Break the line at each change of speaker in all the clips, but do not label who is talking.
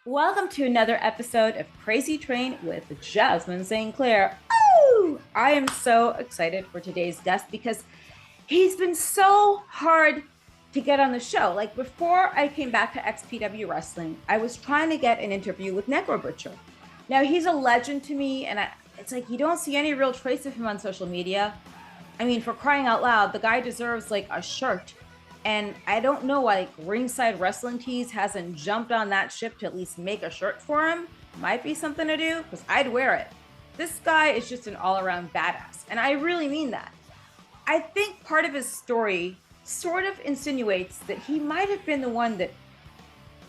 Welcome to another episode of Crazy Train with Jasmine St. Clair. Oh, I am so excited for today's guest because he's been so hard to get on the show. Like before I came back to XPW Wrestling, I was trying to get an interview with Necrobutcher. Now he's a legend to me, and it's like you don't see any real trace of him on social media. I mean, for crying out loud, the guy deserves like a shirt. And I don't know why like, Ringside Wrestling Tees hasn't jumped on that ship to at least make a shirt for him. Might be something to do because I'd wear it. This guy is just an all around badass. And I really mean that. I think part of his story sort of insinuates that he might have been the one that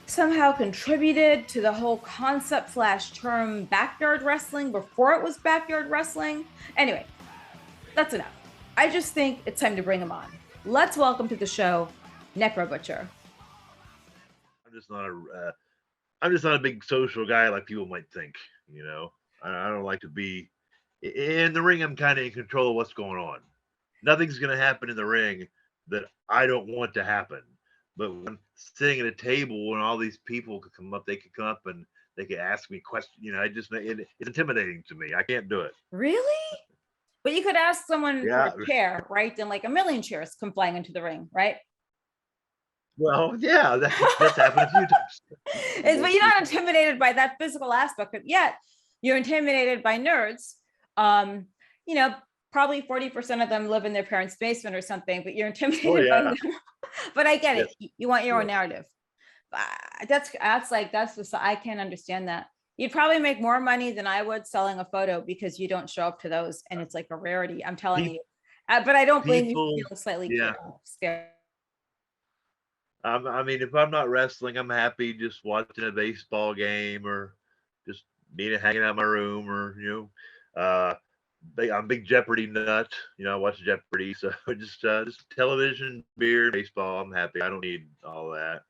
somehow contributed to the whole concept slash term backyard wrestling before it was backyard wrestling. Anyway, that's enough. I just think it's time to bring him on. Let's welcome to the show, Necrobutcher.
I'm just not a big social guy like people might think. I don't like to be in the ring. I'm kind of in control of what's going on. Nothing's going to happen in the ring that I don't want to happen. But when I'm sitting at a table and all these people could come up, they could come up and they could ask me questions. It's intimidating to me. I can't do it.
Really? But you could ask someone
Yeah.
for a chair, right? Then like a million chairs come flying into the ring, right?
Well, yeah, that's happened a few times.
But you're not intimidated by that physical aspect, but yet you're intimidated by nerds. Probably 40% of them live in their parents' basement or something, but you're intimidated by them. But I get it. You want your own narrative. That's I can't understand that. You'd probably make more money than I would selling a photo because you don't show up to those and it's like a rarity. I'm telling you. But I don't blame you for feeling slightly scared.
I mean, if I'm not wrestling, I'm happy just watching a baseball game or just hanging out in my room or, I'm a big Jeopardy nut. I watch Jeopardy. So just television, beer, baseball. I'm happy. I don't need all that.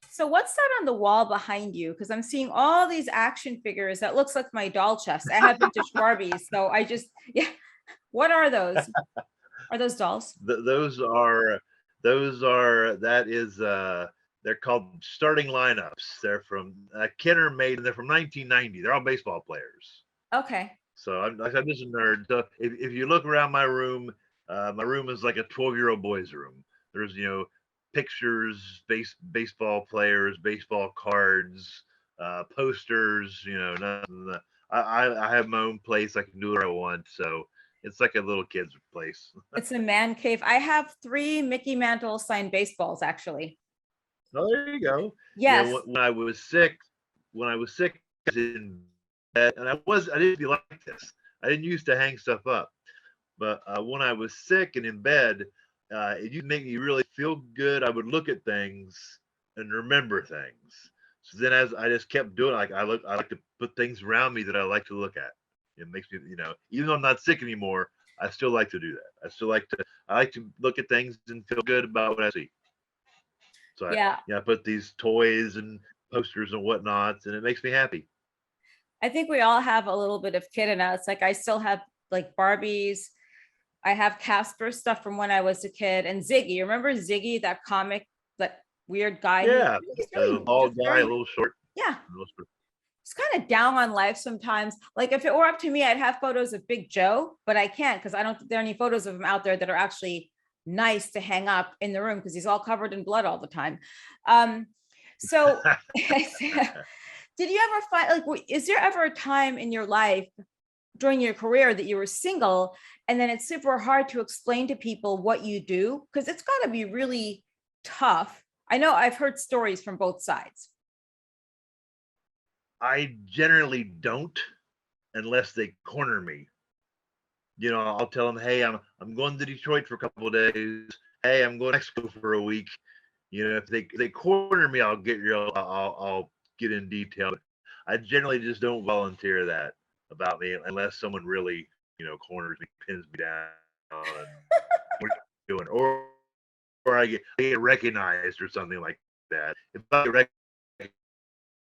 So what's that on the wall behind you? Because I'm seeing all these action figures. That looks like my doll chest. I have vintage Barbies. So What are those? Are those dolls?
Those are, they're called starting lineups. They're from Kenner made, and they're from 1990. They're all baseball players.
Okay.
So I'm just a nerd. So if you look around my room is like a 12-year-old boy's room. There's, pictures, baseball players, baseball cards, posters, nothing. I have my own place. I can do what I want. So it's like a little kid's place.
It's a man cave. I have 3 Mickey Mantle signed baseballs, actually.
Oh, there you go.
Yes.
When I was sick, I was in bed, and I didn't feel like this. I didn't used to hang stuff up, but when I was sick and in bed, it used to make me really feel good. I would look at things and remember things. So then, as I just kept doing, I like to put things around me that I like to look at. It makes me, even though I'm not sick anymore, I still like to do that. I like to look at things and feel good about what I see. So I put these toys and posters and whatnots, and it makes me happy.
I think we all have a little bit of kid in us. Like I still have like Barbies. I have Casper stuff from when I was a kid, and Ziggy. Remember Ziggy, that comic, that weird guy?
Yeah, a tall guy, a little short.
Yeah. He's kind of down on life sometimes. Like if it were up to me, I'd have photos of Big Joe, but I can't because I don't think there are any photos of him out there that are actually nice to hang up in the room because he's all covered in blood all the time. So did you ever find, like, is there ever a time in your life during your career that you were single and then it's super hard to explain to people what you do? Because it's got to be really tough. I know I've heard stories from both sides.
I generally don't unless they corner me. I'll tell them, hey, I'm going to Detroit for a couple of days. Hey, I'm going to Mexico for a week. If they corner me, I'll get in detail. But I generally just don't volunteer that about me unless someone really, corners me, pins me down, and what are you doing? Or I get recognized or something like that. If I get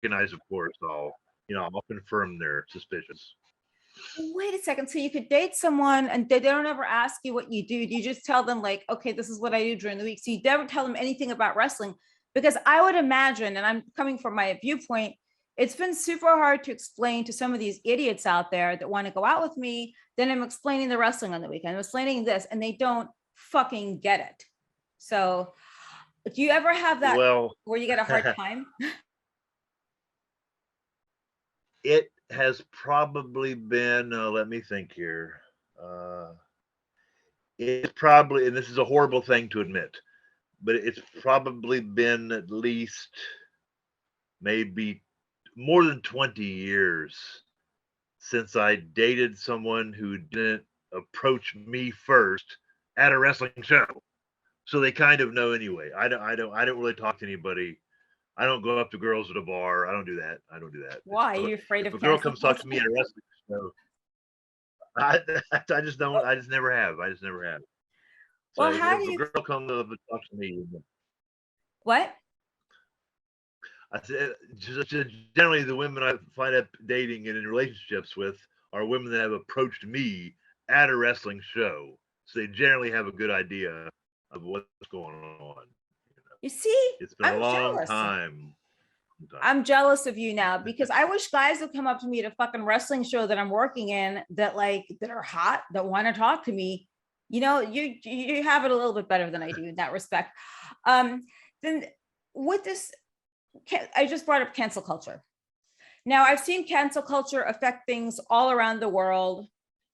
recognized, of course, I'll confirm their suspicions.
Wait a second. So you could date someone and they don't ever ask you what you do. You just tell them like, okay, this is what I do during the week. So you never tell them anything about wrestling. Because I would imagine, and I'm coming from my viewpoint, it's been super hard to explain to some of these idiots out there that want to go out with me. Then I'm explaining the wrestling on the weekend, I'm explaining this, and they don't fucking get it. So, do you ever have that
Well,
where you get a hard time?
it has probably been, let me think here. It's probably, and this is a horrible thing to admit, but it's probably been at least maybe more than 20 years since I dated someone who didn't approach me first at a wrestling show. So they kind of know anyway. I don't really talk to anybody. I don't go up to girls at a bar. I don't do that. I don't do that.
Why? Are you afraid
If
of
a girl
cancel
comes talk to me
culture?
at a wrestling show, I, I just don't. I just never have. I just never have. So
Well,
if,
how do
if a
you,
girl comes up and talks to me,
what?
I said generally the women I find up dating and in relationships with are women that have approached me at a wrestling show. So they generally have a good idea of what's going on.
You see,
It's been a
I'm
long
jealous.
time.
I'm jealous of you now because I wish guys would come up to me at a fucking wrestling show that I'm working in that that are hot, that want to talk to me. You know, you have it a little bit better than I do in that respect. Then with this, I just brought up cancel culture. Now I've seen cancel culture affect things all around the world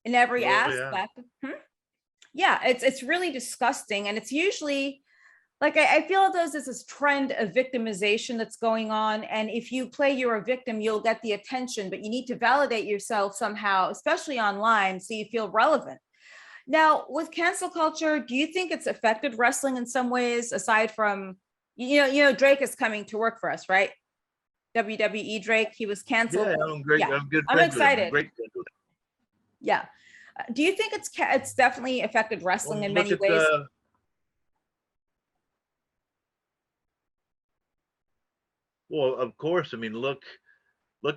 in every
Oh yeah.
aspect. Yeah, it's really disgusting, and it's usually like I feel there's this trend of victimization that's going on, and if you play you're a victim, you'll get the attention, but you need to validate yourself somehow, especially online, so you feel relevant. Now, with cancel culture, do you think it's affected wrestling in some ways, aside from Drake is coming to work for us, right? WWE Drake, he was canceled.
Yeah, I'm great.
Yeah,
I'm good
I'm
friends with him.
excited.
Great friends with him.
Yeah. Do you think it's definitely affected wrestling in
Look
many
at
ways?
the well, of course. I mean, look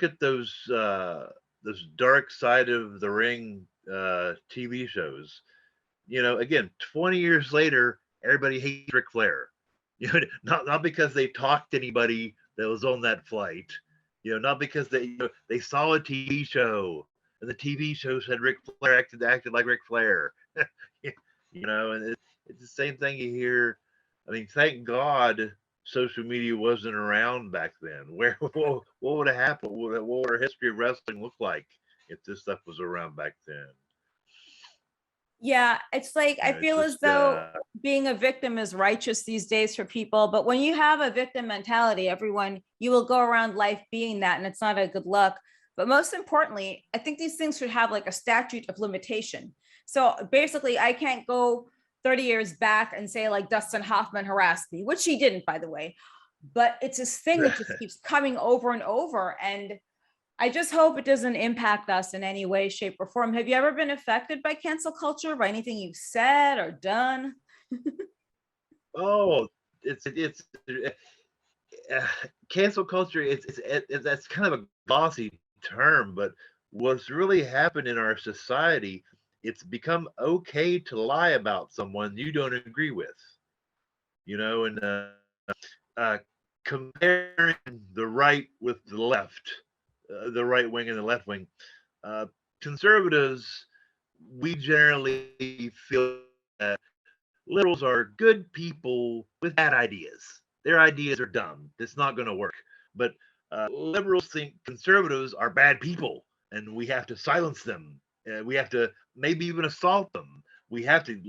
at those dark side of the ring TV shows. Again, 20 years later, everybody hates Ric Flair. Not because they talked to anybody that was on that flight. Not because they saw a TV show and the TV show said Ric Flair acted like Ric Flair. And it's the same thing you hear. I mean, thank God social media wasn't around back then. What would have happened? What would our history of wrestling look like if this stuff was around back then?
Yeah, it's like I
It's
feel as
just
though being a victim is righteous these days for people, but when you have a victim mentality, you will go around life being that, and it's not a good look. But most importantly, I think these things should have like a statute of limitation. So basically, I can't go 30 years back and say like Dustin Hoffman harassed me, which he didn't, by the way. But it's this thing that just keeps coming over and over. And I just hope it doesn't impact us in any way, shape, or form. Have you ever been affected by cancel culture, by anything you've said or done?
oh, it's cancel culture. That's kind of a glossy term, but what's really happened in our society, it's become okay to lie about someone you don't agree with. And uh, comparing the right with the left, the right wing and the left wing. Uh, Conservatives, we generally feel that liberals are good people with bad ideas. Their ideas are dumb. It's not going to work. But liberals think conservatives are bad people and we have to silence them. We have to maybe even assault them. We have to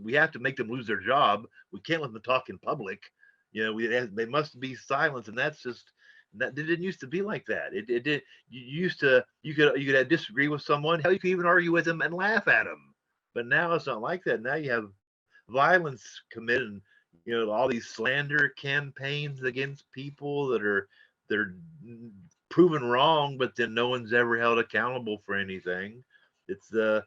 We have to make them lose their job. We can't let them talk in public. They must be silenced, and that's just that. It didn't used to be like that. It did. You could disagree with someone. Hell, you could even argue with them and laugh at them. But now it's not like that. Now you have violence committed, and all these slander campaigns against people they're proven wrong, but then no one's ever held accountable for anything. It's the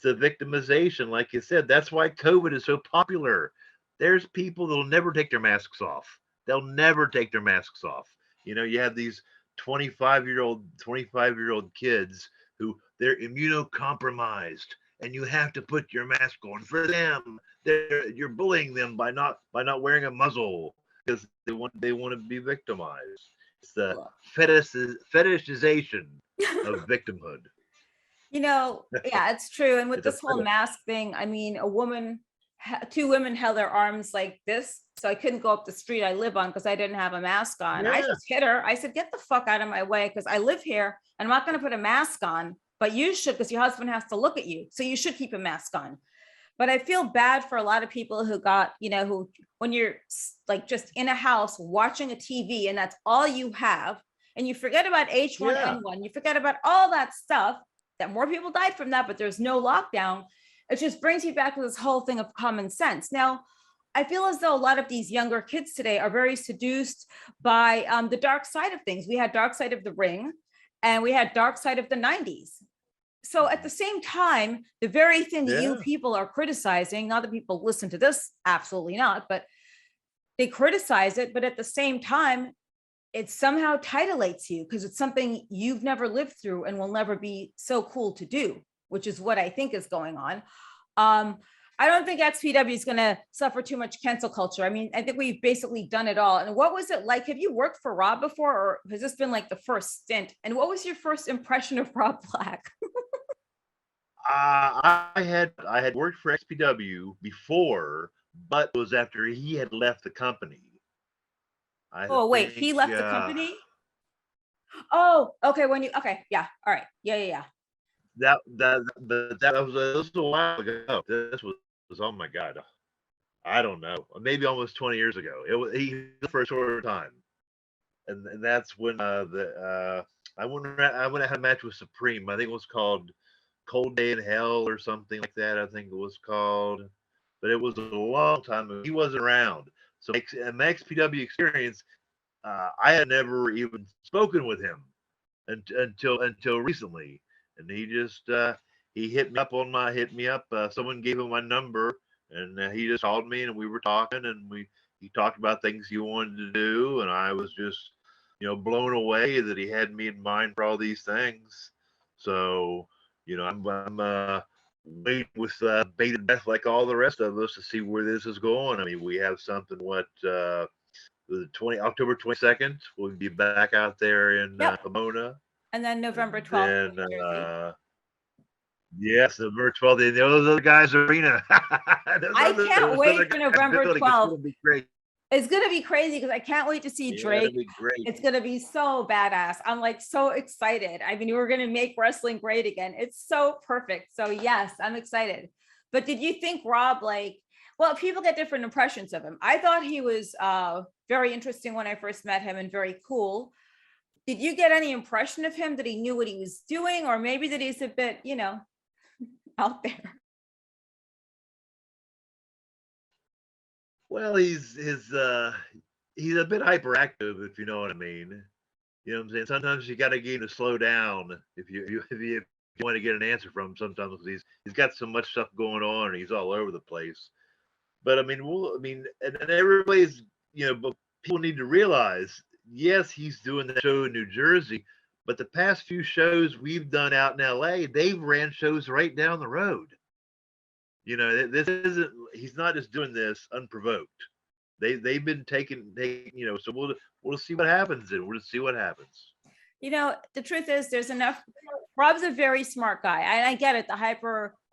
victimization, like you said. That's why COVID is so popular. There's people that'll never take their masks off. They'll never take their masks off. You have these 25-year-old kids who they're immunocompromised, and you have to put your mask on for them. You're bullying them by not wearing a muzzle because they want to be victimized. It's the fetishization of victimhood.
Yeah, it's true. And with
It's a
this whole
fetish.
mask thing, I mean, two women held their arms like this. So I couldn't go up the street I live on because I didn't have a mask on. I
Yeah,
just hit her. I said, get the fuck out of my way because I live here and I'm not going to put a mask on, but you should because your husband has to look at you. So you should keep a mask on. But I feel bad for a lot of people who got, who, when you're like just in a house watching a TV and that's all you have, and you forget about
yeah.
H1N1, you forget about all that stuff, that more people died from that, but there's no lockdown. It just brings you back to this whole thing of common sense. Now, I feel as though a lot of these younger kids today are very seduced by the dark side of things. We had Dark Side of the Ring and we had Dark Side of the 90s. So at the same time, the very thing that you
Yeah.
people are criticizing, not that people listen to this, absolutely not, but they criticize it. But at the same time, it somehow titillates you because it's something you've never lived through and will never be so cool to do, which is what I think is going on. I don't think XPW is going to suffer too much cancel culture. I mean, I think we've basically done it all. And what was it like? Have you worked for Rob before, or has this been like the first stint? And what was your first impression of Rob Black?
I had worked for XPW before, but it was after he had left the company. I
Oh, wait,
think
he left the company? Oh, okay. Okay. Yeah. All right. Yeah.
that was a while ago. This was oh my god, I don't know, maybe almost 20 years ago. It was he for a short time, and that's when I went and had a match with Supreme. I think it was called Cold Day in Hell or something like that. I think it was called, but it was a long time ago. He wasn't around. So my XPW experience, I had never even spoken with him until recently, and he hit me up. Someone gave him my number, and he just called me, and we were talking, and he talked about things he wanted to do, and I was just blown away that he had me in mind for all these things. So I'm waiting with bated breath like all the rest of us to see where this is going. I mean, we have something. The October 22nd, we'll be back out there in
Yep.
Pomona.
And then
And
November 12th in
then,
New Jersey.
yes, the virtual, those other guys' arena.
I can't
those other
wait for
guys'
November
building. It's
12th.
going to be great.
It's going to be crazy because I can't wait to see
Yeah, it'll
Drake.
be great.
It's going to be so badass. I'm like so excited. I mean, we're going to make wrestling great again. It's so perfect. So yes, I'm excited. But did you think Rob, well, people get different impressions of him. I thought he was very interesting when I first met him and very cool. Did you get any impression of him that he knew what he was doing, or maybe that he's a bit, out there?
Well, he's a bit hyperactive, if you know what I mean. You know what I'm saying? Sometimes you got to get him to slow down if you want to get an answer from him. Sometimes he's got so much stuff going on, and he's all over the place. But I mean, and everybody's, but people need to realize, yes, he's doing that show in New Jersey, but the past few shows we've done out in LA, they've ran shows right down the road. This isn't. He's not just doing this unprovoked. They've been taking. So we'll see what happens, and we'll see what happens.
The truth is there's enough. Rob's a very smart guy. I get it.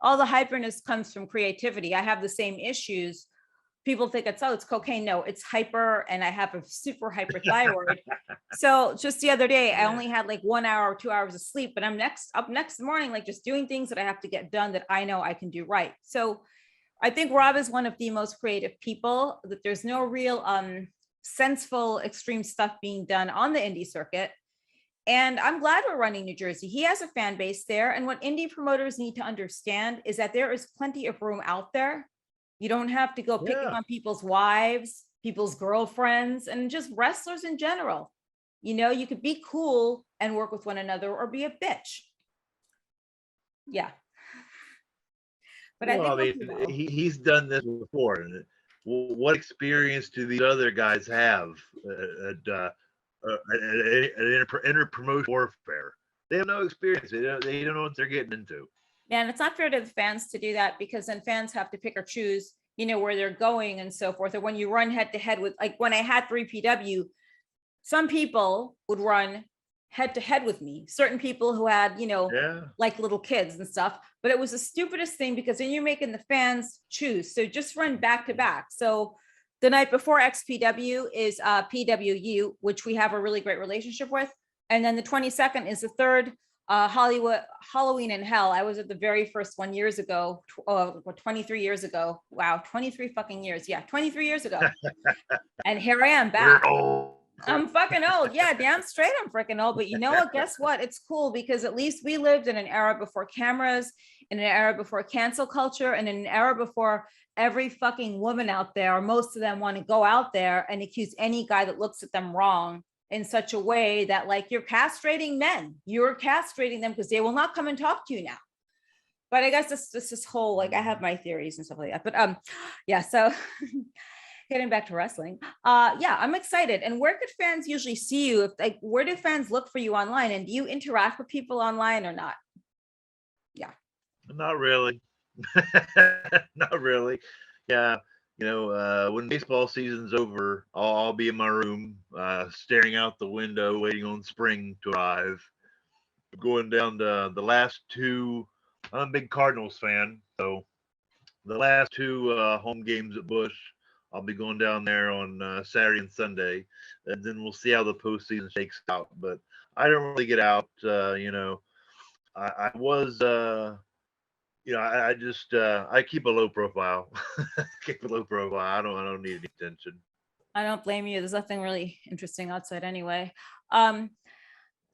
All the hyperness comes from creativity. I have the same issues. People think it's cocaine. No, it's hyper, and I have a super hyperthyroid. So just the other day, I only had like 1 hour or 2 hours of sleep, but I'm up next morning, like just doing things that I have to get done that I know I can do right. So I think Rob is one of the most creative people, that there's no real senseful extreme stuff being done on the indie circuit. And I'm glad we're running New Jersey. He has a fan base there. And what indie promoters need to understand is that there is plenty of room out there. You don't have to go picking on people's wives, people's girlfriends, and just wrestlers in general. You could be cool and work with one another, or be a bitch. Yeah. But
Well,
I
I
think
mean, he's done this before. And what experience do these other guys have at inter-promotion warfare? They have no experience. They don't know what they're getting into.
Yeah, and it's not fair to the fans to do that, because then fans have to pick or choose you know, where they're going and so forth. Or when you run head to head with, like when I had 3PW, some people would run head to head with me, certain people who had, you know,
Yeah.
like little kids and stuff. But it was the stupidest thing because then you're making the fans choose. So just run back to back. So the night before XPW is PWU, which we have a really great relationship with. And then the 22nd is the third Hollywood Halloween in Hell. I was at the very first one years ago, 23 years ago. Wow, 23 fucking years. Yeah, 23 years ago. And here I am
We're
back.
old.
I'm fucking old. Yeah, damn straight I'm freaking old. But you know what? Guess what? It's cool because at least we lived in an era before cameras, in an era before cancel culture, and in an era before every fucking woman out there, or most of them, want to go out there and accuse any guy that looks at them wrong in such a way that, like, you're castrating men. You're castrating them because they will not come and talk to you now. But I guess this whole, like, I have my theories and stuff like that. But yeah, so getting back to wrestling, yeah, I'm excited. And where could fans usually see you? If, like, where do fans look for you online, and do you interact with people online or not? Yeah.
Not really. Not really. Yeah. When baseball season's over, I'll be in my room, staring out the window, waiting on spring to arrive. Going down to the last two. I'm a big Cardinals fan, so the last two home games at Busch, I'll be going down there on Saturday and Sunday, and then we'll see how the postseason shakes out. But I don't really get out. I was. I just I keep a low profile. Keep a low profile. I don't need any attention.
I don't blame you. There's nothing really interesting outside anyway. Um,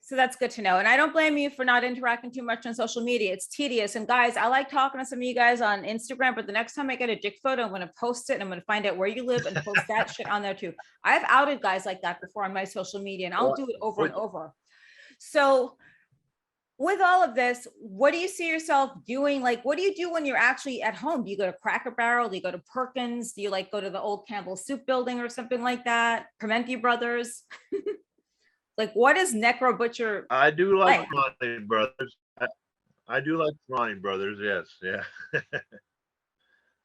so that's good to know. And I don't blame you for not interacting too much on social media. It's tedious. And guys, I like talking to some of you guys on Instagram, but the next time I get a dick photo, I'm going to post it and I'm going to find out where you live and post that shit on there too. I've outed guys like that before on my social media, and I'll do it over and over. So with all of this, what do you see yourself doing? Like, what do you do when you're actually at home? Do you go to Cracker Barrel? Do you go to Perkins? Do you like go to the old Campbell Soup building or something like that? Preventi Brothers? Like, what is Necrobutcher
I do like
like?
Fronting Brothers. I do like Fronting Brothers. Yes, yeah.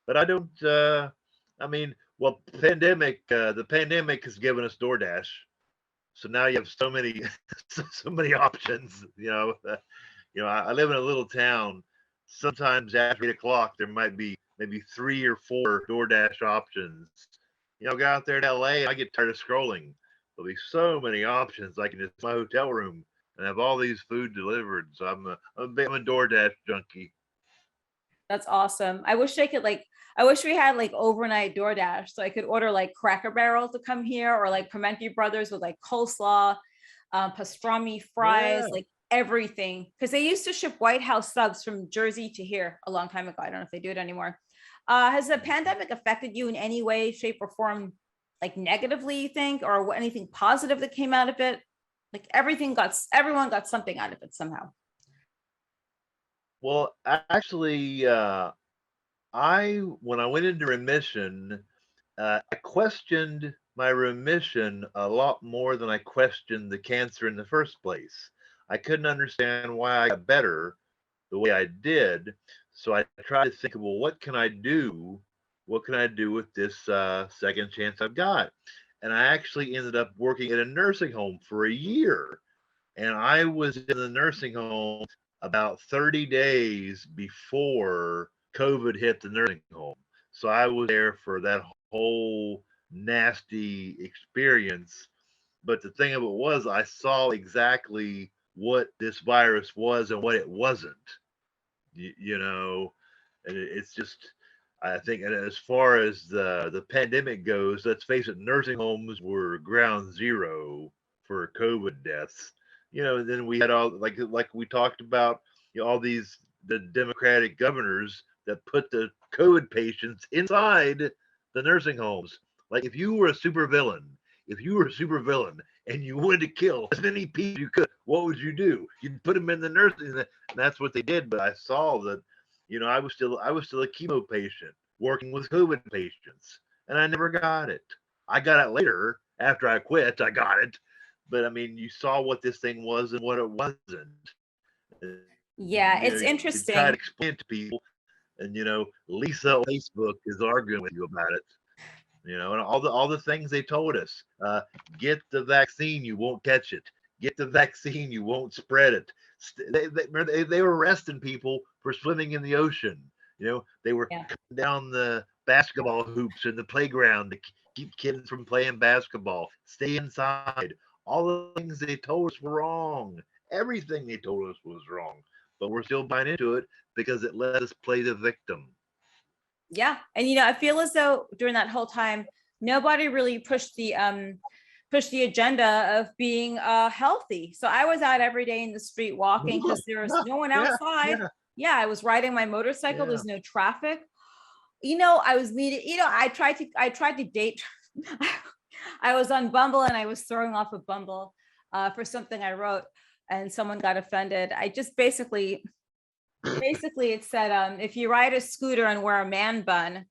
But I don't. I mean, well, the pandemic has given us DoorDash, so now you have so many, so many options. I live in a little town. Sometimes after 8 o'clock, there might be maybe 3 or 4 DoorDash options. Go out there to LA, and I get tired of scrolling. There'll be so many options. I can just my hotel room and have all these food delivered. So I'm a DoorDash junkie.
That's awesome. I wish I wish we had like overnight DoorDash so I could order like Cracker Barrel to come here, or like Preventi Brothers with like coleslaw, pastrami fries,
Yeah.
like everything. Because they used to ship White House subs from Jersey to here a long time ago. I don't know if they do it anymore. Has the pandemic affected you in any way, shape, or form, like negatively, you think, or anything positive that came out of it? Like everyone got something out of it somehow.
Well, actually, when I went into remission, I questioned my remission a lot more than I questioned the cancer in the first place. I couldn't understand why I got better the way I did, so I tried to think, well, what can I do? What can I do with this second chance I've got? And I actually ended up working at a nursing home for a year, and I was in the nursing home about 30 days before COVID hit the nursing home. So I was there for that whole nasty experience. But the thing of it was, I saw exactly what this virus was and what it wasn't. And it's just, I think, and as far as the pandemic goes, let's face it, nursing homes were ground zero for COVID deaths. And then we had all like we talked about, all these the Democratic governors that put the COVID patients inside the nursing homes. Like if you were a super villain and you wanted to kill as many people you could, what would you do? You'd put them in the nursing, and that's what they did. But I saw that, I was still a chemo patient working with COVID patients, and I never got it. I got it later after I quit. I got it, but I mean, you saw what this thing was and what it wasn't. And,
Yeah, it's
you try to
interesting.
explain it to people, And Lisa on Facebook is arguing with you about it. And all the things they told us. Get the vaccine, you won't catch it. Get the vaccine, you won't spread it. They were arresting people for swimming in the ocean. They were
Yeah.
cutting down the basketball hoops in the playground to keep kids from playing basketball. Stay inside. All the things they told us were wrong. Everything they told us was wrong. But we're still buying into it because it let us play the victim.
Yeah. And I feel as though during that whole time, nobody really pushed the agenda of being healthy. So I was out every day in the street walking because there was no one outside. Yeah, I was riding my motorcycle. There's no traffic. I was meeting, I tried to date. I was on Bumble and I was throwing off a Bumble for something I wrote, and someone got offended. I just basically it said, if you ride a scooter and wear a man bun,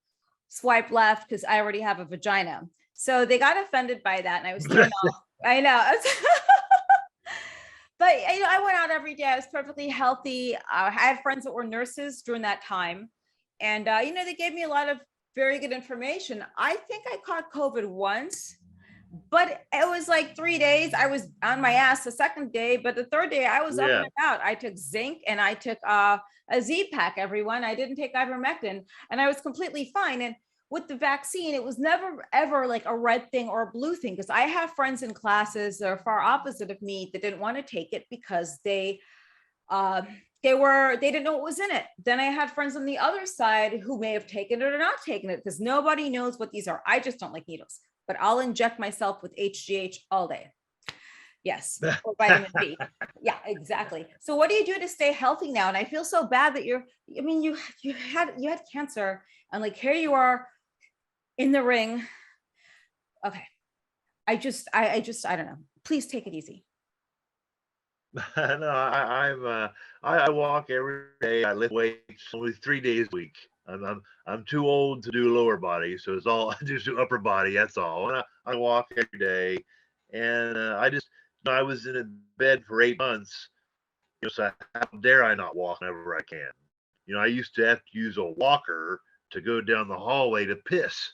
swipe left because I already have a vagina. So they got offended by that, and I was thrown off. I know. But I went out every day. I was perfectly healthy. I had friends that were nurses during that time, and they gave me a lot of very good information. I think I caught COVID once, but it was like 3 days. I was on my ass the second day, but the third day I was up and about. I took zinc and I took a Z-Pack, everyone. I didn't take ivermectin, and I was completely fine. And with the vaccine, it was never ever like a red thing or a blue thing, because I have friends in classes that are far opposite of me that didn't want to take it because they didn't know what was in it. Then I had friends on the other side who may have taken it or not taken it, because nobody knows what these are. I just don't like needles, but I'll inject myself with HGH all day. Yes, or vitamin B. Yeah, exactly. So what do you do to stay healthy now? And I feel so bad that you had cancer, and like here you are in the ring. Okay. I don't know. Please take it easy.
No, I walk every day. I lift weights only 3 days a week. I'm too old to do lower body, so it's all I just do upper body. That's all. And I walk every day, and I was in a bed for 8 months. So how dare I not walk whenever I can? I used to have to use a walker to go down the hallway to piss.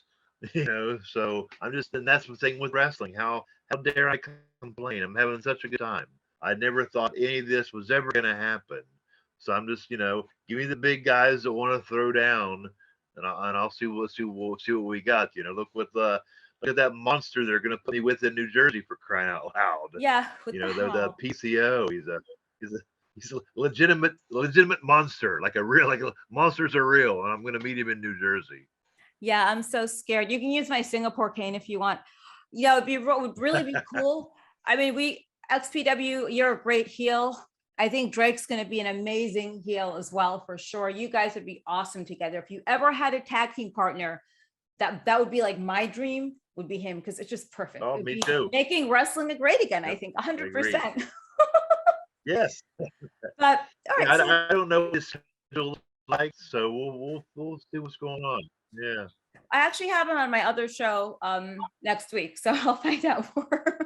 So and that's the thing with wrestling. How dare I complain? I'm having such a good time. I never thought any of this was ever going to happen. So I'm just, give me the big guys that want to throw down, and I'll see what we got. Look at that monster they're going to put me with in New Jersey, for crying out loud.
Yeah,
the PCO. He's a legitimate monster. Like monsters are real, and I'm going to meet him in New Jersey.
Yeah, I'm so scared. You can use my Singapore cane if you want. It would really be cool. I mean, XPW, you're a great heel. I think Drake's going to be an amazing heel as well, for sure. You guys would be awesome together. If you ever had a tag team partner, that would be like my dream, would be him, because it's just perfect.
Oh, me too.
Making wrestling great again, yep, I think 100%.
Yes.
But all right,
I don't know what his schedule is like, so we'll see what's going on. Yeah.
I actually have him on my other show next week, so I'll find out more.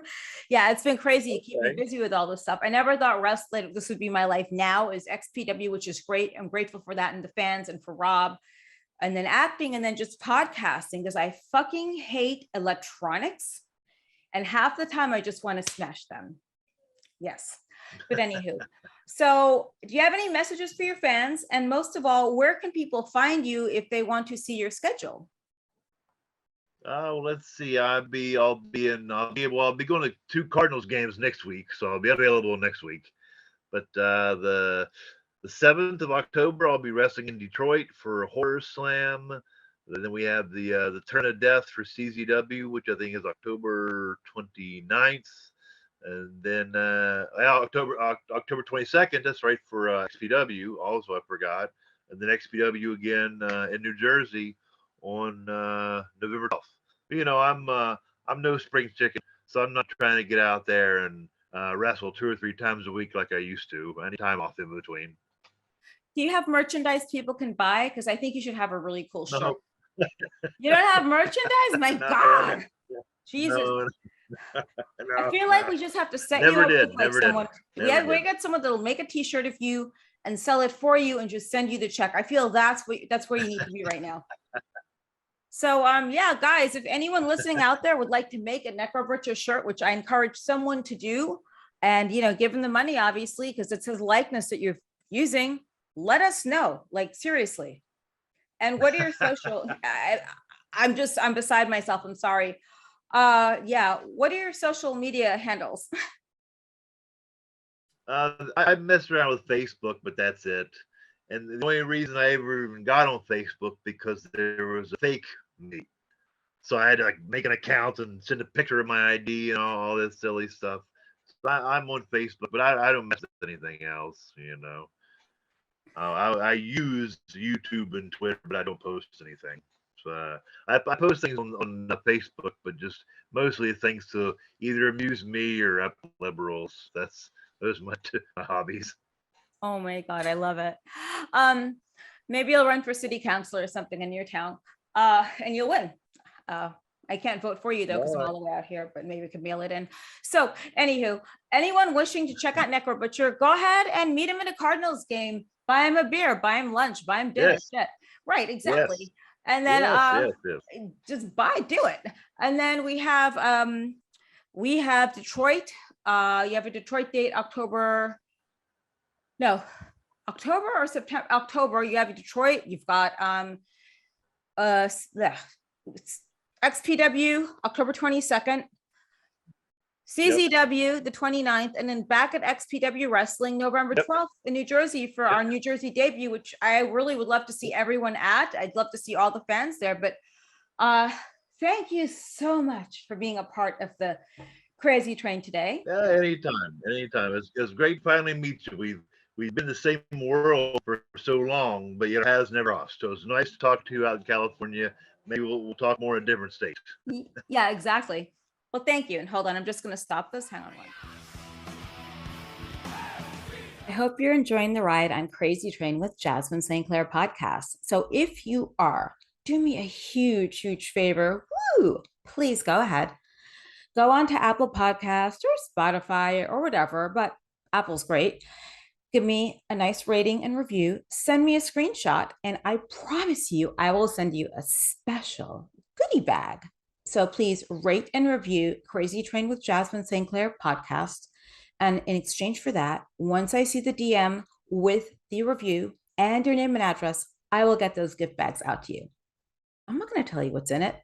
Yeah, it's been crazy. You keep me busy with all this stuff. I never thought wrestling, this would be my life. Now is XPW, which is great. I'm grateful for that, and the fans, and for Rob, and then acting, and then just podcasting, because I fucking hate electronics, and half the time I just want to smash them. Yes. But anywho, so do you have any messages for your fans? And most of all, where can people find you if they want to see your schedule?
Let's see. I'll be going to 2 Cardinals games next week, so I'll be available next week. But the 7th of October, I'll be wrestling in Detroit for Horror Slam. Then we have the Turn of Death for CZW, which I think is October 29th. And then October 22nd, that's right, for XPW. Also, I forgot. And then XPW again in New Jersey on November 12th. I'm no spring chicken, so I'm not trying to get out there and wrestle 2 or 3 times a week like I used to. Any time off in between.
Do you have merchandise people can buy? Because I think you should have a really cool shirt.
No.
You don't have merchandise? My God. Jesus.
No.
I feel like we just have to set you up with like someone. We got someone that'll make a t-shirt of you and sell it for you and just send you the check. I feel that's where you need to be right now. So yeah, guys, if anyone listening out there would like to make a Necrobutcher shirt, which I encourage someone to do, and give him the money, obviously, because it's his likeness that you're using, let us know. Like, seriously. And what are your social? I'm beside myself. I'm sorry. Yeah. What are your social media handles?
I messed around with Facebook, but that's it. And the only reason I ever even got on Facebook because there was a fake me. So I had to like make an account and send a picture of my ID and all this silly stuff. So I'm on Facebook, but I don't mess with anything else. I use YouTube and Twitter, but I don't post anything. So I post things on Facebook, but just mostly things to either amuse me or up liberals. Those are my hobbies.
Oh my God, I love it. Maybe I'll run for city councilor or something in your town, and you'll win. I can't vote for you though, because I'm all the way out here, but maybe we can mail it in. So anywho, anyone wishing to check out Necrobutcher, go ahead and meet him at a Cardinals game. Buy him a beer, buy him lunch, buy him dinner.
Yes.
Shit. Right, exactly.
Yes.
And then
yes.
just do it. And then we have Detroit. You have a Detroit date, October or September. October, you have Detroit. You've got XPW October 22nd, CZW the 29th, and then back at XPW Wrestling November 12th in New Jersey for our New Jersey debut, which I really would love to see everyone at. I'd love to see all the fans there. But thank you so much for being a part of the Crazy Train today.
Yeah, anytime. It's great finally meet you. We've been in the same world for so long, but it has never crossed. So it's nice to talk to you out in California. Maybe we'll talk more in different states.
Yeah, exactly. Well, thank you. And hold on, I'm just going to stop this. Hang on one. I hope you're enjoying the ride on Crazy Train with Jasmine St. Clair podcast. So if you are, do me a huge, huge favor. Woo! Please go ahead. Go on to Apple Podcast or Spotify or whatever, but Apple's great. Give me a nice rating and review. Send me a screenshot, and I promise you, I will send you a special goodie bag. So please rate and review Crazy Train with Jasmine St. Clair podcast. And in exchange for that, once I see the DM with the review and your name and address, I will get those gift bags out to you. I'm not going to tell you what's in it.